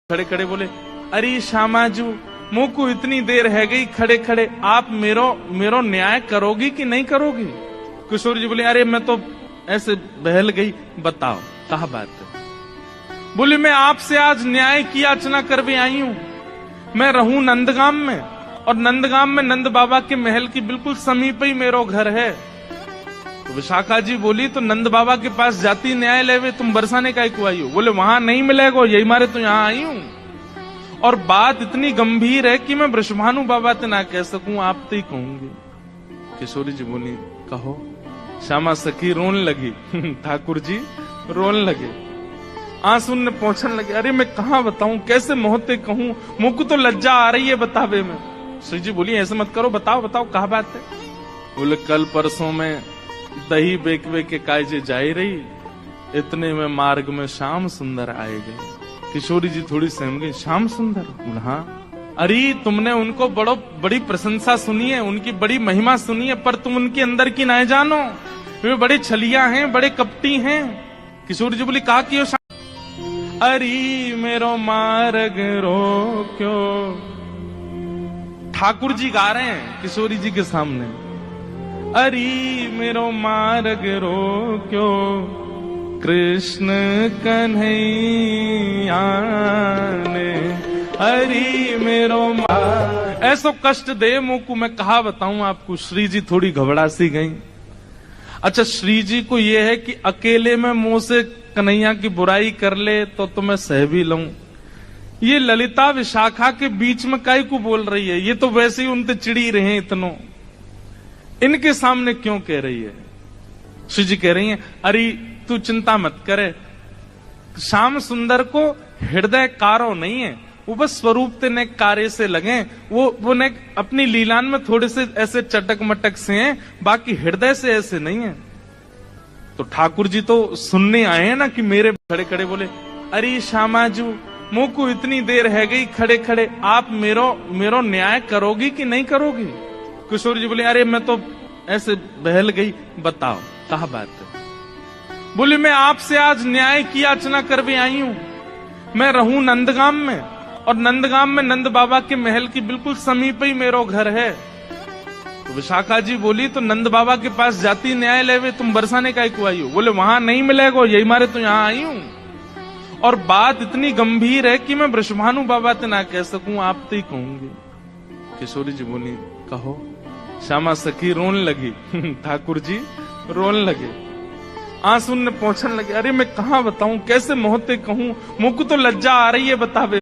खड़े खड़े बोले, अरे श्यामाजू मुंह को इतनी देर है गई खड़े खड़े, आप मेरो न्याय करोगी कि नहीं करोगी? किशोर जी बोले, अरे मैं तो ऐसे बहल गई, बताओ कहा बात है। बोले, मैं आपसे आज न्याय की याचना कर भी आई हूं। मैं रहूं नंदगाम में, और नंदगाम में नंद बाबा के महल की बिल्कुल समीप ही मेरो घर है। तो विशाखा जी बोली, तो नंद बाबा के पास जाती न्याय लेवे, तुम बरसाने का क्यों आई हो? बोले, वहां नहीं मिलेगा, यही मारे तो यहां आई हूं। और बात इतनी गंभीर है कि मैं वृषभानु बाबा से ना कह सकूं, आप तो ही कहूंगी। किशोरी जी बोली, कहो। श्यामा सखी रोन लगी, ठाकुर जी रोन लगे, आंसू ने पहुंचने लगे। अरे मैं कहां बताऊं, कैसे मोहते कहूं, मुंह को तो लज्जा आ रही है बतावे में। श्री जी बोली, ऐसे मत करो, बताओ बताओ कहा बात है। बोले, कल परसों में दही बेकवे के कायजे जाई रही, इतने में मार्ग में श्याम सुंदर आए गए। किशोरी जी थोड़ी सहम गई, श्याम सुंदर? हाँ। अरे तुमने उनको बड़ी प्रशंसा सुनी है, उनकी बड़ी महिमा सुनी है, पर तुम उनके अंदर की ना जानो, वे बड़े छलिया हैं, बड़े कपटी हैं। किशोरी जी बोली, कहा कि अरे मेरो मार्ग रोक्यो। ठाकुर जी गा रहे हैं किशोरी जी के सामने, अरे मेरो मार्ग रोक्यो, कृष्ण कन्हैया ने, अरे मेरो ऐसो कष्ट दे मुंह को, मैं कहा बताऊं आपको। श्री जी थोड़ी घबरा सी गई। अच्छा, श्री जी को यह है कि अकेले में मुंह से कन्हैया की बुराई कर ले तो मैं सह भी लूं, ये ललिता विशाखा के बीच में काहे को बोल रही है? ये तो वैसे ही उनसे चिड़ी रहे इतनो, इनके सामने क्यों कह रही है? श्री जी कह रही हैं, अरे तू चिंता मत करे, श्याम सुंदर को हृदय कारो नहीं है, वो बस स्वरूप ते ने कार्य से लगे, वो ने अपनी लीलान में थोड़े से ऐसे चटक मटक से हैं, बाकी हृदय से ऐसे नहीं है। तो ठाकुर जी तो सुनने आए हैं ना कि मेरे खड़े खड़े बोले, अरे श्यामाजू मुंह को इतनी देर है गई खड़े खड़े, आप मेरो न्याय करोगी कि नहीं करोगी? किशोर जी बोले, अरे मैं तो ऐसे बहल गई, बताओ कहा बात है। बोले, मैं आपसे आज न्याय की याचना कर भी आई हूं। मैं रहूं नंदगाम में, और नंदगाम में नंद बाबा के महल की बिल्कुल समीप ही मेरो घर है। तो विशाखा जी बोली, तो नंद बाबा के पास जाती न्याय लेवे, तुम बरसाने का क्यों आई हो? बोले, वहां नहीं मिलेगा, यही मारे तो यहां आई हूं। और बात इतनी गंभीर है कि मैं वृषभानु बाबा से ना कह सकूं, आप तो ही कहूंगी। किशोरी जी बोली, कहो। श्यामा सखी रोन लगी, ठाकुर जी रोन लगे, आंसू ने पहुंचने लगे। अरे मैं कहां बताऊं, कैसे मोहते कहूं, मुंह को तो लज्जा आ रही है बतावे।